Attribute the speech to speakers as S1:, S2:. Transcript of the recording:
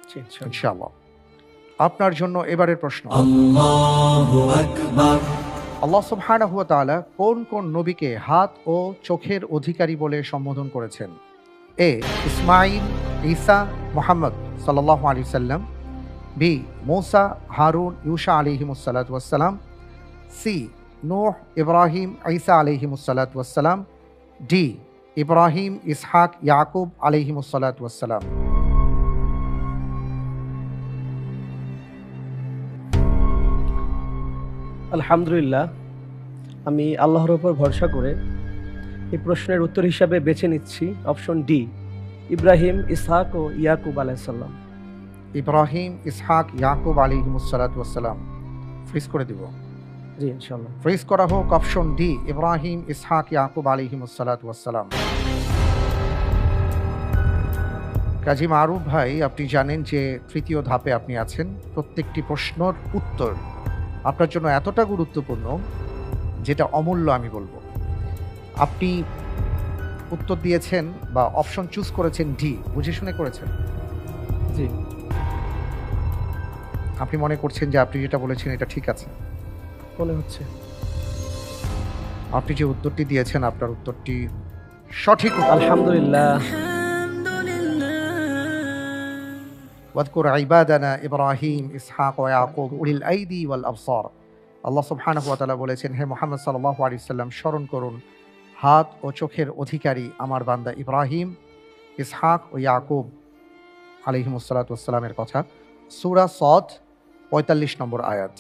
S1: জি, ইনশাআল্লাহ।
S2: ইনশাআল্লাহ। আপনার জন্য এবারের প্রশ্ন।
S3: আল্লাহু আকবার।
S2: আল্লাহ সুবহানাহু ওয়া তাআলা কোন কোন নবীকে হাত ও চোখের অধিকারী বলে সম্বোধন করেছেন? এ. ইসমাঈল, ঈসা, মুহাম্মদ সাল্লাল্লাহু আলাইহি সাল্লাম। বি. মূসা, হারুন, ইউসা আলাইহিমুস সালাতু ওয়াস সালাম। সি. নূহ, ইব্রাহিম, ঈসা আলাইহিমুস সালাতু ওয়াস সালাম। ডি. ইব্রাহিম, ইসহাক, ইয়াকুব আলাইহিমুস সালাতু ওয়াস সালাম।
S1: আলহামদুলিল্লাহ, আমি আল্লাহর উপর ভরসা করে এই প্রশ্নের উত্তর হিসাবে বেছে নিচ্ছি অপশন ডি, ইব্রাহিম, ইসহাক ও ইয়াকুব আলাইহিস সালাম।
S2: ইব্রাহিম, ইসহাক, ইয়াকুব আলাইহিমুস সালাতু ওয়াস সালাম। ফ্রিজ করে দিব।
S1: জি, ইনশাআল্লাহ।
S2: ফ্রিজ করা হোক অপশন ডি, ইব্রাহিম, ইসহাক, ইয়াকুব আলাইহিমুস সালাতু ওয়াস সালাম। কাজী মারুফ ভাই, আপনি জানেন যে তৃতীয় ধাপে আপনি আছেন। প্রত্যেকটি প্রশ্নের উত্তর আপনার জন্য এতটা গুরুত্বপূর্ণ যেটা অমূল্য আমি বলবো। আপনি উত্তর দিয়েছেন বা অপশন চুজ করেছেন ডি, বুঝে শুনে করেছেন।
S1: জি,
S2: আপনি মনে করছেন যে আপনি যেটা বলেছেন এটা ঠিক আছে।
S1: মনে হচ্ছে।
S2: আপনি যে উত্তরটি দিয়েছেন আপনার উত্তরটি সঠিক উত্তর।
S1: আলহামদুলিল্লাহ।
S2: ওয়াযকুর ইবাদানা ইব্রাহিম, ইসহাক ওয়া ইয়াকুব উলিল আইদি ওয়াল আবসার। আল্লাহ সুবহানাহু ওয়া তাআলা বলেছেন, হে মুহাম্মদ সাল্লাল্লাহু আলাইহি ওয়াসাল্লাম, স্মরণ করুন হাত ও চোখের অধিকারী আমার বান্দা ইব্রাহিম, ইসহাক ও ইয়াকুব আলাইহিমুস সালাতু ওয়াস সালামের কথা। সূরা সদ ৪৫ নম্বর আয়াত।